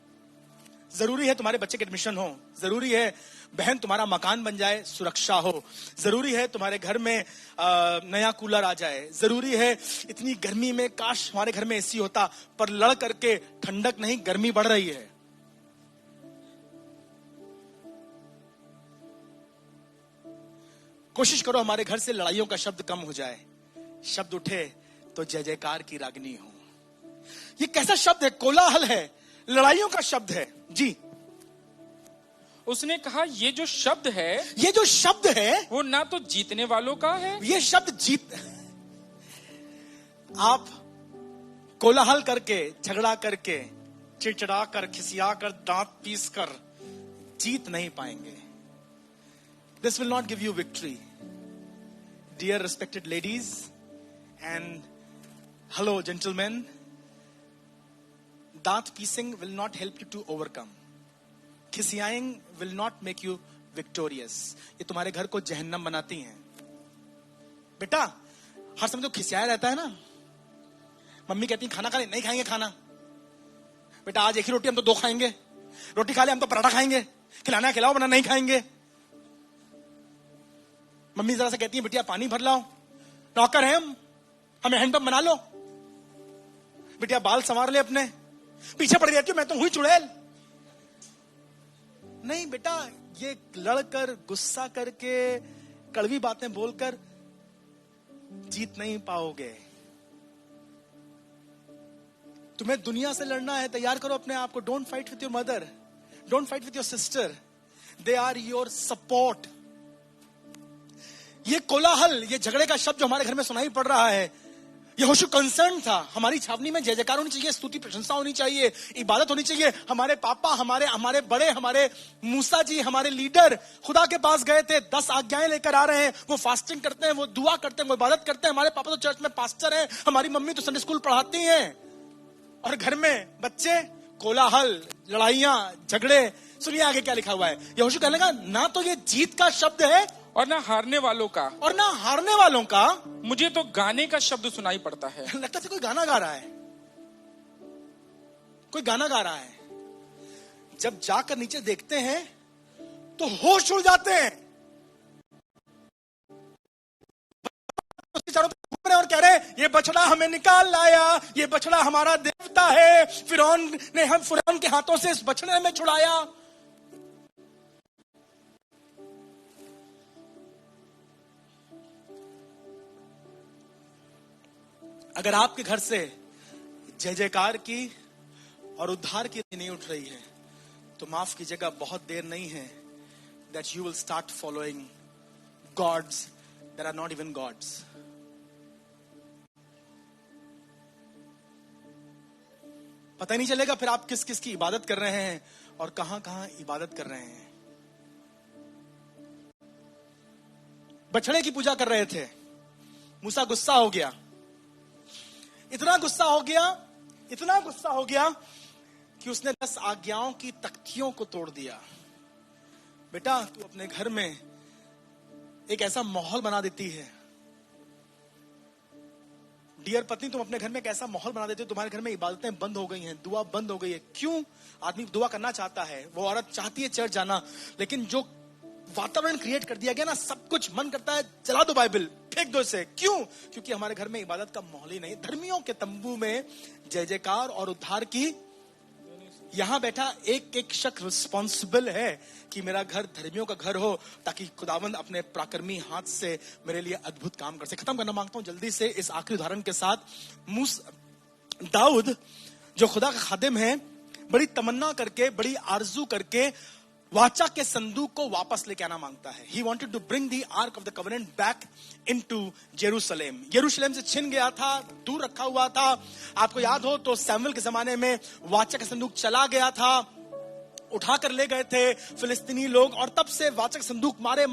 जरूरी है तुम्हारे बच्चे के एडमिशन हो, जरूरी है बहन तुम्हारा मकान बन जाए, सुरक्षा हो, जरूरी है तुम्हारे घर में नया कूलर आ जाए, जरूरी है इतनी गर्मी में काश हमारे घर में एसी होता, पर लड़ करके ठंडक नहीं गर्मी बढ़ रही है। कोशिश करो हमारे घर से लड़ाइयों का शब्द कम हो जाए, शब्द उठे तो जय जयकार की रागनी हो। ये कैसा शब्द है? कोलाहल है, लड़ाइयों का शब्द है जी। उसने कहा ये जो शब्द है, ये जो शब्द है वो ना तो जीतने वालों का है। ये शब्द जीत, आप कोलाहल करके, झगड़ा करके, चिड़चिड़ा कर, खिसिया कर, दांत पीस कर जीत नहीं पाएंगे। This will not give you victory. Dear respected ladies and hello gentlemen, दांत पीसिंग will not help you to overcome. खिसियाएं will not make you victorious. ये तुम्हारे घर को जहन्नम बनाती हैं। बेटा हर समय तो खिसियाया रहता है ना, मम्मी कहती है खाना खा ले, नहीं खाएंगे खाना। बेटा आज एक ही रोटी, हम तो 2 खाएंगे, रोटी खा ले, हम तो पराठा खाएंगे, खिलाना खिलाओ वरना नहीं खाएंगे। मम्मी जरा से कहती है बिटिया पानी भर लाओ, नौकर हैं हम, हमें हैंडपंप बना लो। बिटिया बाल संवार ले अपने, पीछे पड़ जाती हूँ मैं तो हुई चुड़ैल। नहीं बेटा, ये लड़कर, गुस्सा करके, कड़वी बातें बोलकर जीत नहीं पाओगे। तुम्हें दुनिया से लड़ना है, तैयार करो अपने आप को। Don't fight with your mother, don't fight with your sister, they are your support. ये कोलाहल, ये झगड़े का शब्द जो हमारे घर में सुनाई पड़ रहा है, यहोशू कंसर्न था। हमारी छावनी में जय जयकार होनी चाहिए, स्तुति प्रशंसा होनी चाहिए, इबादत होनी चाहिए। हमारे पापा, हमारे बड़े, हमारे मूसा जी, हमारे लीडर खुदा के पास गए थे, 10 आज्ञाएं लेकर आ रहे हैं। वो फास्टिंग करते हैं, वो दुआ करते हैं, वो इबादत करते हैं। हमारे पापा तो चर्च में पास्टर हैं, हमारी मम्मी तो संडे स्कूल पढ़ाती हैं, और घर में बच्चे, कोलाहल, लड़ाइयां, झगड़े। सुनिए आगे क्या लिखा हुआ है। यहोशू कहने लगा ना तो ये जीत का शब्द है और ना हारने वालों का, और ना हारने वालों का, मुझे तो गाने का शब्द सुनाई पड़ता है। लगता है कोई गाना गा रहा है, कोई गाना गा रहा है। जब जाकर नीचे देखते हैं तो होश उड़ जाते हैं। चारों तरफ घूम रहे और कह रहे ये बछड़ा हमें निकाल लाया, ये बछड़ा हमारा देवता है, फिरौन ने हम फिरौन के हाथों से इस बछड़े में छुड़ाया। अगर आपके घर से जय जयकार की और उद्धार की नहीं उठ रही है तो माफ कीजिएगा, बहुत देर नहीं है that you will start following gods that are not even gods. पता ही नहीं चलेगा फिर आप किस किस की इबादत कर रहे हैं और कहां कहां इबादत कर रहे हैं। बछड़े की पूजा कर रहे थे, मूसा गुस्सा हो गया, इतना गुस्सा हो गया कि उसने 10 आज्ञाओं की तख्तियों को तोड़ दिया। बेटा, तू अपने घर में एक ऐसा माहौल बना देती है। डियर पत्नी, तुम अपने घर में एक ऐसा माहौल बना देते हो, तुम्हारे घर में इबादतें बंद हो गई हैं, दुआ बंद हो गई है। क्यों? आदमी दुआ करना चाहता है, वो औरत चाहती है चर्च जाना, लेकिन जो वातावरण क्रिएट कर दिया गया ना, सब कुछ मन करता है जला दो बाइबल, फेंक दो इसे। क्यों? क्योंकि हमारे घर में इबादत का माहौल ही नहीं। धर्मियों के तंबू में जय जयकार और उद्धार की, यहां बैठा एक एक शख्स रिस्पॉन्सिबल है कि मेरा घर धर्मियों का घर हो, ताकि खुदावंद अपने पराक्रमी हाथ से मेरे लिए अद्भुत काम कर सके। खत्म करना मांगता हूं जल्दी से इस आखिरी उदाहरण के साथ। दाऊद जो खुदा का खादिम है, बड़ी तमन्ना करके, बड़ी आरजू करके वाचा के संदूक को वापस लेके आना मांगता है। He wanted to bring the Ark of the Covenant back into Jerusalem. यरूशलेम से छिन गया था, दूर रखा हुआ था। आपको याद हो तो सैमुएल के जमाने में वाचा का संदूक चला गया था, उठा कर ले गए थे फिलिस्तीनी लोग, और तब से वाचक संदूक मारे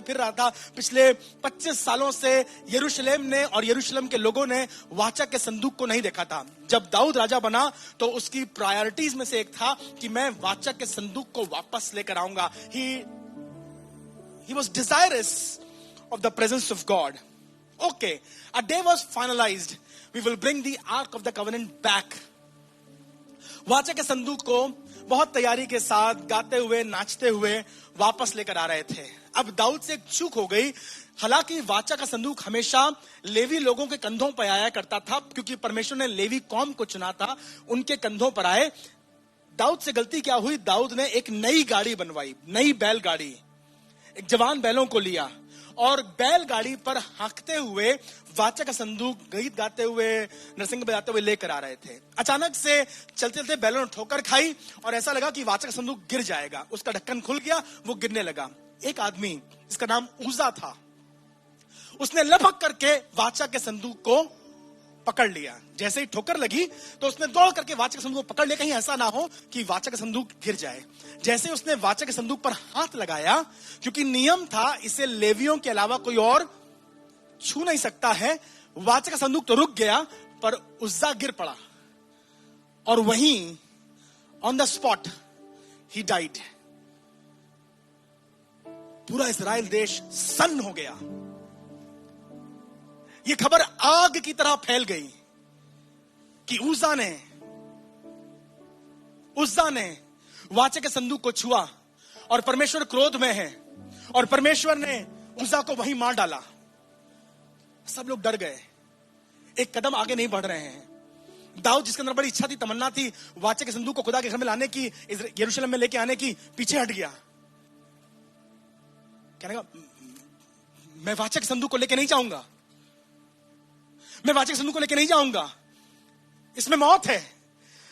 फिर रहा था। पिछले 25 सालों से यरूशलेम ने और यरूशलेम के लोगों ने वाचक के संदूक को नहीं देखा था। जब दाऊद राजा बना तो उसकी प्रायोरिटीज में से एक था कि मैं वाचक के संदूक को वापस लेकर आऊंगा। He was desirous of the presence of God. Okay, a day was finalized. We will bring the Ark of the Covenant back. वाचा के संदूक को बहुत तैयारी के साथ, गाते हुए, नाचते हुए वापस लेकर आ रहे थे। अब दाऊद से एक चूक हो गई। हालांकि वाचा का संदूक हमेशा लेवी लोगों के कंधों पर आया करता था, क्योंकि परमेश्वर ने लेवी कौम को चुना था, उनके कंधों पर आए। दाऊद से गलती क्या हुई? दाऊद ने एक नई गाड़ी बनवाई, नई बैलगाड़ी, एक जवान बैलों को लिया और बैलगाड़ी पर हाँकते हुए वाचा का संदूक गीत गाते हुए, नरसिंह बजाते हुए लेकर आ रहे थे। अचानक से चलते चलते बैलों ने ठोकर खाई और ऐसा लगा कि वाचा का संदूक गिर जाएगा। उसका ढक्कन खुल गया, वो गिरने लगा। एक आदमी जिसका नाम उजा था, उसने लपक करके वाचा के संदूक को पकड़ लिया। जैसे ही ठोकर लगी तो उसने दौड़ करके वाचा के संदूक को पकड़ लिया, कहीं ऐसा ना हो कि वाचा का संदूक गिर जाए। जैसे उसने वाचा के संदूक पर हाथ लगाया, क्योंकि नियम था इसे लेवियों के अलावा कोई और छू नहीं सकता है, वाचा का संदूक तो रुक गया, पर उज्जा गिर पड़ा और वहीं on the spot he died. पूरा इस्राएल देश सन्न हो गया। यह खबर आग की तरह फैल गई कि उज्जा ने वाचा के संदूक को छुआ और परमेश्वर क्रोध में है और परमेश्वर ने उज्जा को वहीं मार डाला। सब लोग डर गए, एक कदम आगे नहीं बढ़ रहे हैं। दाऊद जिसके अंदर बड़ी इच्छा थी, तमन्ना थी वाचा के संदूक को खुदा के घर में लाने की, यरूशलेम में लेके आने की, पीछे हट गया। कहने लगा, मैं वाचा के संदूक को लेके नहीं जाऊंगा, मैं वाचा के संदूक को लेके नहीं जाऊंगा, इसमें मौत है,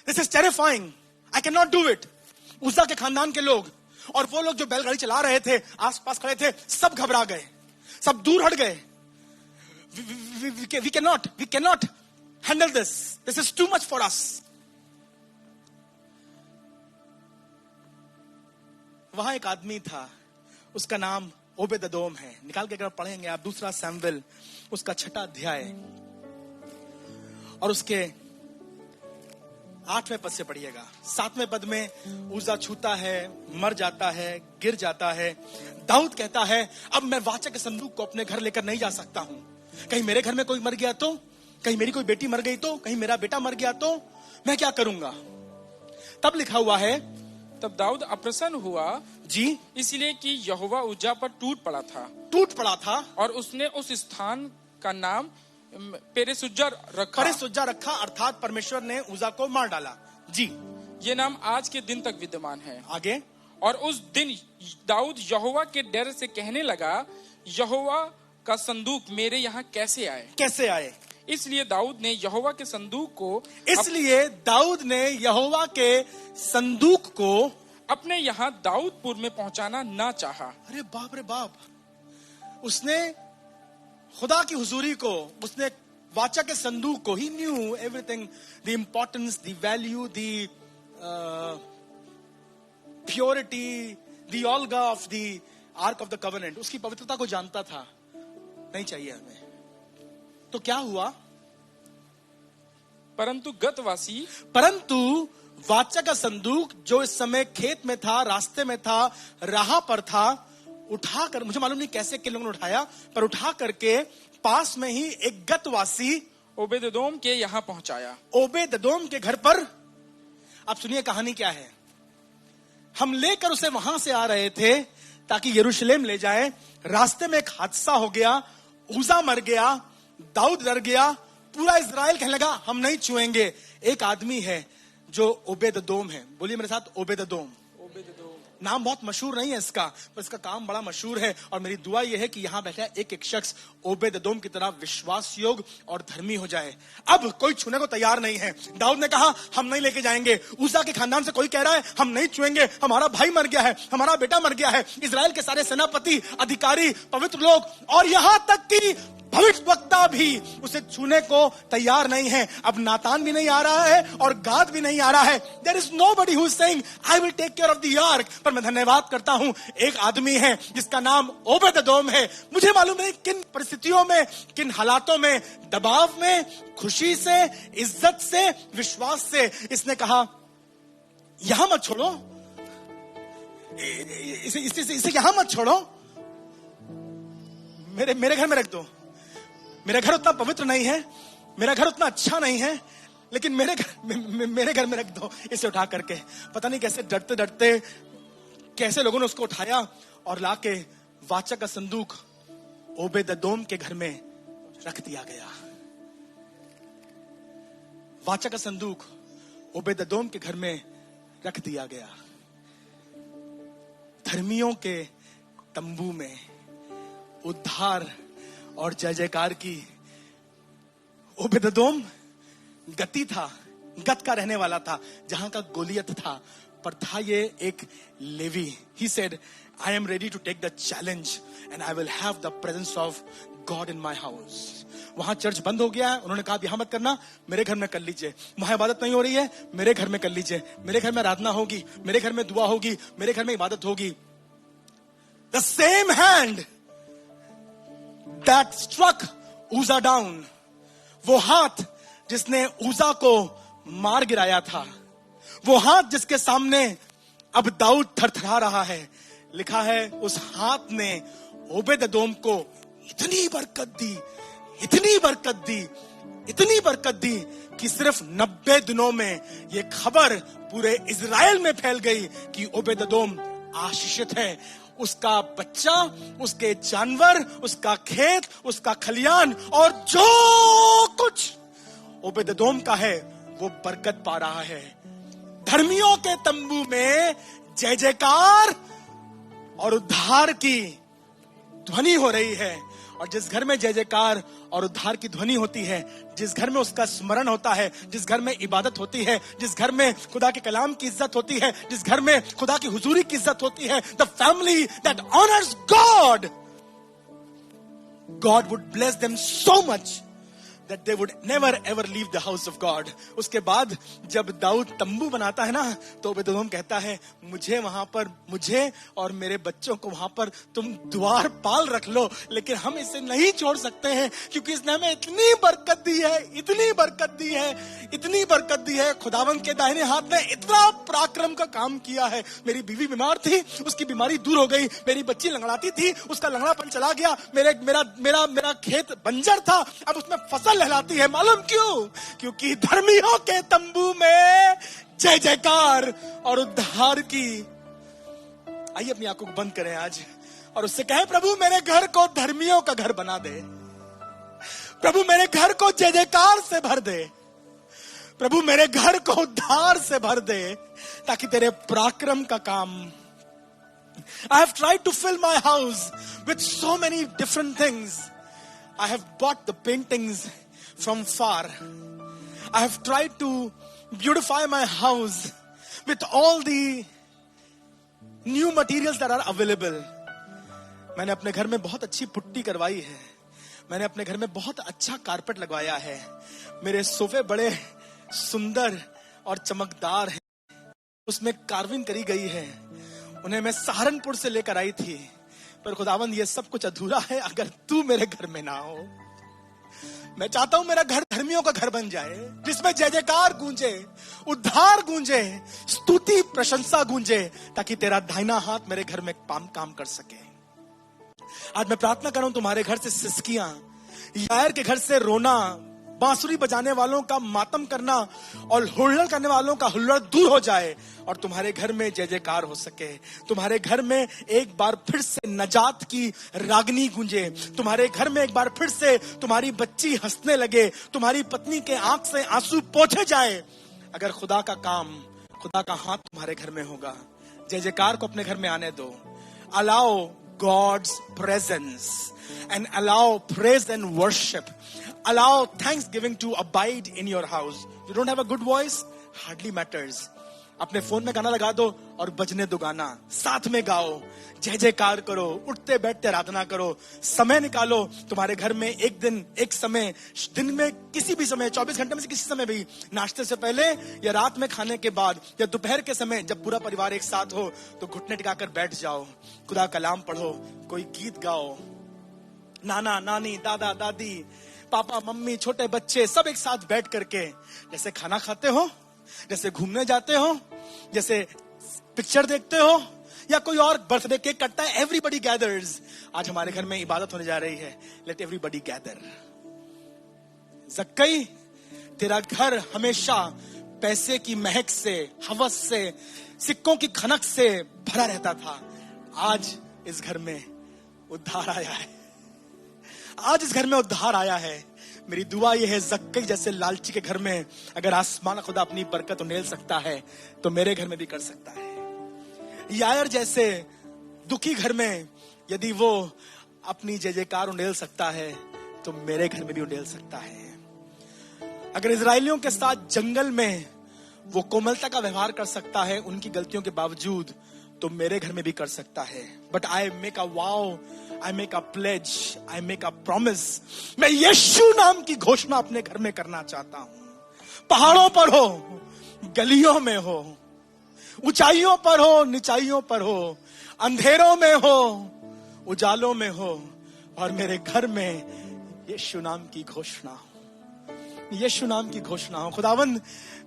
this is terrifying, I can not do it. उज्जा के खानदान के लोग और वो लोग जो बैलगाड़ी चला रहे थे, आसपास खड़े थे, सब घबरा गए, सब दूर हट गए। We cannot handle this. This is too much for us. वहां एक आदमी था, उसका नाम ओबेदोम है। निकाल के अगर पढ़ेंगे आप 2 सैमुएल उसका 6 अध्याय और उसके 8वें पद से पढ़िएगा। 7वें पद में उज्जा छूता है, मर जाता है, गिर जाता है। दाऊद कहता है, अब मैं वाचा के संदूक को अपने घर लेकर नहीं जा सकता हूं। कहीं मेरे घर में कोई मर गया तो, कहीं मेरी कोई बेटी मर गई तो, कहीं मेरा बेटा मर गया तो मैं क्या करूंगा? तब लिखा हुआ है, तब दाऊद अप्रसन्न हुआ जी, इसलिए कि यहोवा उज्जा पर टूट पड़ा था और उसने उस स्थान का नाम पेरेसुज्जा रखा, अर्थात परमेश्वर ने उज्जा को मार डाला। जी, ये नाम आज के दिन तक विद्यमान है। आगे, और उस दिन दाऊद यहोवा के डर से कहने लगा, यहोवा का संदूक मेरे यहाँ कैसे आए? इसलिए दाऊद ने यहोवा के संदूक को अपने यहाँ दाऊदपुर में पहुंचाना ना चाहा। अरे बाप रे बाप, उसने खुदा की हुजूरी को, उसने वाचा के संदूक को, he knew everything, the importance, the value, the purity, the aura of the ark of the covenant, उसकी पवित्रता को जानता था। नहीं चाहिए हमें। तो क्या हुआ? परंतु गतवासी, परंतु वाचा का संदूक जो इस समय खेत में था, रास्ते में था, राह पर था, उठाकर, मुझे मालूम नहीं कैसे किन लोगों ने उठाया, पर उठा करके पास में ही एक गतवासी ओबेदोम के यहाँ पहुंचाया। ओबेदोम के घर पर। अब सुनिए कहानी क्या है। हम लेकर उसे वहां से आ रहे थे ताकि यरूशलेम ले जाए। रास्ते में एक हादसा हो गया, उजा मर गया, दाऊद डर गया, पूरा इजराइल कहने लगा हम नहीं छुएंगे। एक आदमी है जो ओबेदोम है, बोलिए मेरे साथ, ओबेदोम। नाम बहुत मशहूर नहीं है इसका, पर इसका काम बड़ा मशहूर है। और मेरी दुआ यह है कि यहां बैठा एक एक शख्स ओबेदोम की तरह विश्वास योग्य और धर्मी हो जाए। अब कोई छूने को तैयार नहीं है। दाऊद ने कहा हम नहीं लेके जाएंगे। उजा के खानदान से कोई कह रहा है हम नहीं छुएंगे, हमारा भाई मर गया है, हमारा बेटा मर गया है। इजराइल के सारे सेनापति, अधिकारी, पवित्र लोग और यहां तक कि भविष्यवक्ता भी उसे छूने को तैयार नहीं है। अब नातान भी नहीं आ रहा है और गाद भी नहीं आ रहा है। There is nobody who is saying I will take care of the ark. पर मैं धन्यवाद करता हूं, एक आदमी है जिसका नाम ओबेदोम है। मुझे मालूम नहीं किन परिस्थितियों में, किन हालातों में, दबाव में, खुशी से, इज्जत से, विश्वास से इसने कहा यहां मत छोड़ो, इसे यहां मत छोड़ो, मेरे घर में रख दो। मेरा घर उतना पवित्र नहीं है, मेरा घर उतना अच्छा नहीं है, लेकिन मेरे घर में रख दो इसे उठा करके। पता नहीं कैसे डरते डरते कैसे लोगों ने उसको उठाया और लाके वाचा का संदूक ओबेदोम के घर में रख दिया गया। वाचा का संदूक ओबेदोम के घर में रख दिया गया। धर्मियों के तंबू में उद्धार और जय जयकार की। ओबेदोम गती था, गत का रहने वाला था, जहां का गोलियत था, पर था ये एक Levi. He said I am ready to take the challenge and I will have the presence of God in my house. वहां चर्च बंद हो गया है, उन्होंने कहा यहां मत करना, मेरे घर में कर लीजिए। वहां इबादत नहीं हो रही है, मेरे घर में कर लीजिए। मेरे घर में आराधना होगी, मेरे घर में दुआ होगी, मेरे घर में इबादत होगी। The same hand that struck Uzzah down, वो हाथ जिसने उजा को मार गिराया था, वो हाथ जिसके सामने अब दाऊद थरथरा रहा है, लिखा है उस हाथ ने ओबेदोम को इतनी बरकत दी, इतनी बरकत दी, इतनी बरकत दी कि सिर्फ 90 दिनों में ये खबर पूरे इजराइल में फैल गई कि ओबेदोम आशीषित है। उसका बच्चा, उसके जानवर, उसका खेत, उसका खलियान और जो कुछ ओबेदोम का है वो बरकत पा रहा है। धर्मियों के तंबू में जय जयकार और उद्धार की ध्वनि हो रही है। और जिस घर में जय जयकार और उद्धार की ध्वनि होती है, जिस घर में उसका स्मरण होता है, जिस घर में इबादत होती है, जिस घर में खुदा के कलाम की इज्जत होती है, जिस घर में खुदा की हुजूरी की इज्जत होती है, the family that honours God, God would bless them so much that they would never ever leave the house of God. उसके बाद जब दाऊद तंबू बनाता है ना, तो ओबेदोम कहता है मुझे वहां पर, मुझे और मेरे बच्चों को वहां पर तुम द्वार पाल रख लो, लेकिन हम इसे नहीं छोड़ सकते हैं क्योंकि इसने हमें इतनी बरकत दी है, इतनी बरकत दी है, इतनी बरकत दी है। खुदावंद के दाहिने हाथ ने इतना पराक्रम का काम किया है। मेरी बीवी बीमार थी, उसकी बीमारी दूर हो गई। मेरी बच्ची लंगड़ाती थी, उसका लंगड़ापन चला गया। मेरा खेत बंजर था, अब उसमें फसल लहलाती है। मालूम क्यों? क्योंकि धर्मियों के तंबू में जय जयकार और उद्धार की। आइए अपनी आंखों को बंद करें आज और उससे कहें प्रभु मेरे घर को धर्मियों का घर बना दे, प्रभु मेरे घर को जय जयकार से भर दे, प्रभु मेरे घर को उद्धार से भर दे, ताकि तेरे पराक्रम का काम। I have tried to fill my house with so many different things. I have bought the paintings from far. I have tried to beautify my house with all the new materials that are available. मैंने अपने घर में बहुत अच्छी पुट्टी करवाई है, मैंने अपने घर में बहुत अच्छा कारपेट लगवाया है, मेरे सोफे बड़े सुंदर और चमकदार हैं, उसमें कार्विंग करी गई है। उन्हें मैं सहारनपुर से लेकर आई थी, पर खुदावंद ये सब कुछ अधूरा है अगर तू मेरे घर में ना हो। मैं चाहता हूं मेरा घर धर्मियों का घर बन जाए, जिसमें जय जयकार गूंजे, उद्धार गूंजे, स्तुति प्रशंसा गूंजे, ताकि तेरा दाहिना हाथ मेरे घर में काम कर सके। आज मैं प्रार्थना कर रहा हूं तुम्हारे घर से सिसकियां, यायर के घर से रोना, बांसुरी बजाने वालों का मातम करना और हुल्लड़ करने वालों का हुल्लड़ दूर हो जाए और तुम्हारे घर में जय जयकार हो सके। तुम्हारे घर में एक बार फिर से नजात की रागनी गूंजे, तुम्हारे घर में एक बार फिर से तुम्हारी बच्ची हंसने लगे, तुम्हारी पत्नी के आंख से आंसू पोंछे जाए। अगर खुदा का काम, खुदा का हाथ तुम्हारे घर में होगा, जय जयकार को अपने घर में आने दो। Allow God's presence and allow praise and worship. Allow thanksgiving to abide in your house. You don't have a good voice? Hardly matters. अपने फोन में गाना लगा दो और बजने दो गाना, साथ में गाओ, जय जयकार करो, उठते बैठते आराधना करो, समय निकालो। तुम्हारे घर में एक दिन, एक समय, दिन में किसी भी समय, 24 घंटे में से किसी समय भी, नाश्ते से पहले या रात में खाने के बाद या दोपहर के समय, जब पूरा परिवार एक साथ हो, तो घुटने टिकाकर बैठ जाओ, खुदा कलाम पढ़ो, कोई गीत गाओ। नाना नानी, दादा दादी, पापा मम्मी, छोटे बच्चे सब एक साथ बैठ करके, जैसे खाना खाते हो, जैसे घूमने जाते हो, जैसे पिक्चर देखते हो, या कोई और बर्थडे केक कटता है, एवरीबडी गैदर्स। आज हमारे घर में इबादत होने जा रही है, लेट एवरीबडी गैदर। जक्कई, तेरा घर हमेशा पैसे की महक से, हवस से, सिक्कों की खनक से भरा रहता था। आज इस घर में उद्धार आया है, आज इस घर में उद्धार आया है। मेरी दुआ यह है, जक्कई जैसे लालची के घर में अगर आसमान खुदा अपनी बरकत उंडेल सकता है, तो मेरे घर में भी कर सकता है। यायर जैसे दुखी घर में यदि वो अपनी जय जयकार उंडेल सकता है, तो मेरे घर में भी उंडेल सकता है। अगर इजरायलियों के साथ जंगल में वो कोमलता का व्यवहार कर सकता है उनकी गलतियों के बावजूद, तो मेरे घर में भी कर सकता है। But I make a vow, I make a pledge, I make a promise. मैं यीशु नाम की घोषणा अपने घर में करना चाहता हूं। पहाड़ों पर हो, गलियों में हो, ऊंचाइयों पर हो, निचाइयों पर हो, अंधेरों में हो, उजालों में हो, और मेरे घर में यीशु नाम की घोषणा हो, यीशु नाम की घोषणा हो। खुदावंद,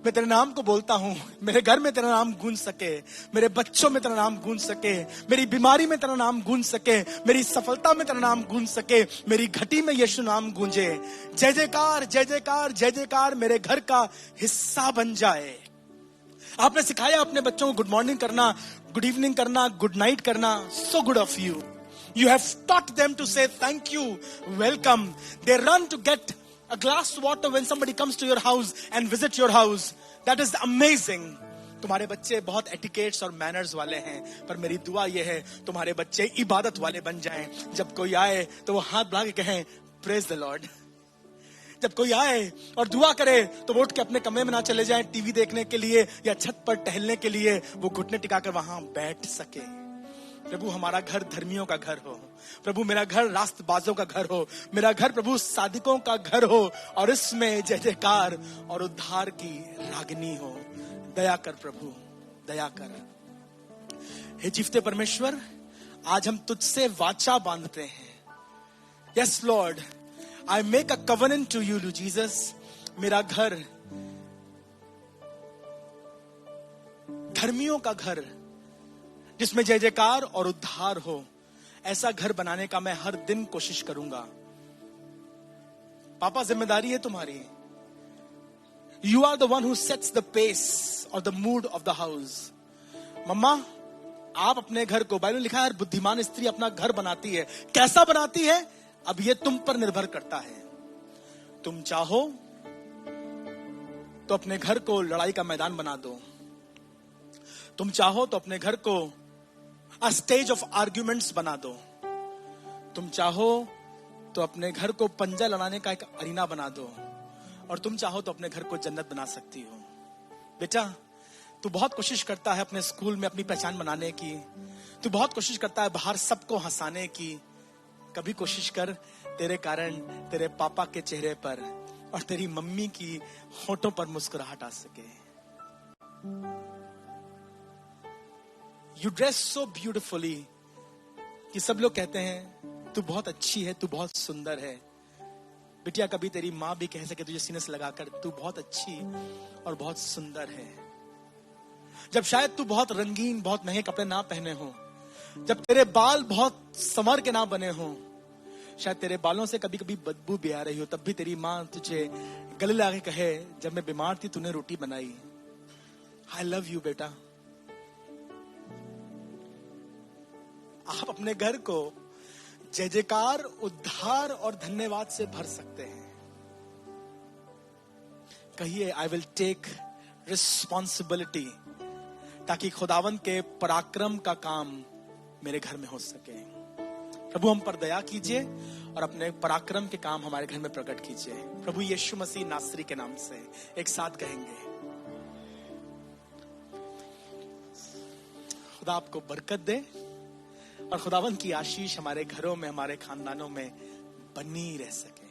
मैं तेरे नाम को बोलता हूं, मेरे घर में तेरा नाम गूंज सके, मेरे बच्चों में तेरा नाम गूंज सके, मेरी बीमारी में तेरा नाम गूंज सके, मेरी सफलता में तेरा नाम गूंज सके, मेरी घटी में यीशु नाम गूंजे। जय जयकार, जय जयकार, जय जयकार मेरे घर का हिस्सा बन जाए। आपने सिखाया अपने बच्चों को गुड मॉर्निंग करना, गुड इवनिंग करना, गुड नाइट करना। So good of you. You have taught them to say thank you, welcome. They run to get a glass of water when somebody comes to your house and visit your house. That is amazing. तुम्हारे बच्चे बहुत एटिकेट्स और मैनर्स वाले हैं, पर मेरी दुआ यह है तुम्हारे बच्चे इबादत वाले बन जाएं। जब कोई आए तो वो हाथ बढ़ा के कहें प्रेज द लॉर्ड। जब कोई आए और दुआ करे तो वो उठ के अपने कमरे में ना चले जाएं टीवी देखने के लिए या छत पर टहलने के लिए, वो घुटने टिकाकर वहां बैठ सके। प्रभु हमारा घर धर्मियों का घर हो, प्रभु मेरा घर रास्तबाजों का घर हो, मेरा घर प्रभु सादिकों का घर हो, और इसमें जय जयकार और उद्धार की रागनी हो। दया कर प्रभु, दया कर। हे जीवते परमेश्वर, आज हम तुझसे वाचा बांधते हैं। Yes Lord, I make a covenant to you Jesus. मेरा घर धर्मियों का घर, जिसमें जय जयकार और उद्धार हो, ऐसा घर बनाने का मैं हर दिन कोशिश करूंगा। पापा, जिम्मेदारी है तुम्हारी। You are the one who sets the pace और the mood of the house. Mama, आप अपने घर को, बाइबल में लिखा है बुद्धिमान स्त्री अपना घर बनाती है। कैसा बनाती है, अब ये तुम पर निर्भर करता है। तुम चाहो तो अपने घर को लड़ाई का मैदान बना दो, तुम चाहो तो अपने घर को a stage of arguments बना दो, तुम चाहो तो अपने घर को पंजा लड़ाने का एक अरीना बना दो, और तुम चाहो तो अपने घर को जन्नत बना सकती हो। बेटा, तू बहुत कोशिश करता है अपने स्कूल में अपनी पहचान बनाने की, तू बहुत कोशिश करता है बाहर सबको हंसाने की। कभी कोशिश कर तेरे कारण तेरे पापा के चेहरे पर और तेरी मम्मी की होठों पर मुस्कुराहट आ सके। यू ड्रेस सो ब्यूटिफुली कि सब लोग कहते हैं तू बहुत अच्छी है, तू बहुत सुंदर है। बिटिया कभी तेरी माँ भी कह सके तुझे सीने से लगाकर, तू बहुत अच्छी और बहुत सुंदर है। जब शायद तू बहुत रंगीन, बहुत महंगे कपड़े ना पहने हो, जब तेरे बाल बहुत संवर के ना बने हो, शायद तेरे बालों से कभी कभी बदबू भी आ रही हो, तब भी तेरी माँ तुझे गले लगा के कहे, जब मैं बीमार थी तूने रोटी बनाई। आई लव यू बेटा। आप अपने घर को जय जयकार, उद्धार और धन्यवाद से भर सकते हैं। कहिए, आई विल टेक रिस्पॉन्सिबिलिटी, ताकि खुदावंद के पराक्रम का काम मेरे घर में हो सके। प्रभु हम पर दया कीजिए और अपने पराक्रम के काम हमारे घर में प्रकट कीजिए। प्रभु यीशु मसीह नासरी के नाम से एक साथ कहेंगे। खुदा आपको बरकत दे और खुदावंद की आशीष हमारे घरों में, हमारे खानदानों में बनी रह सके।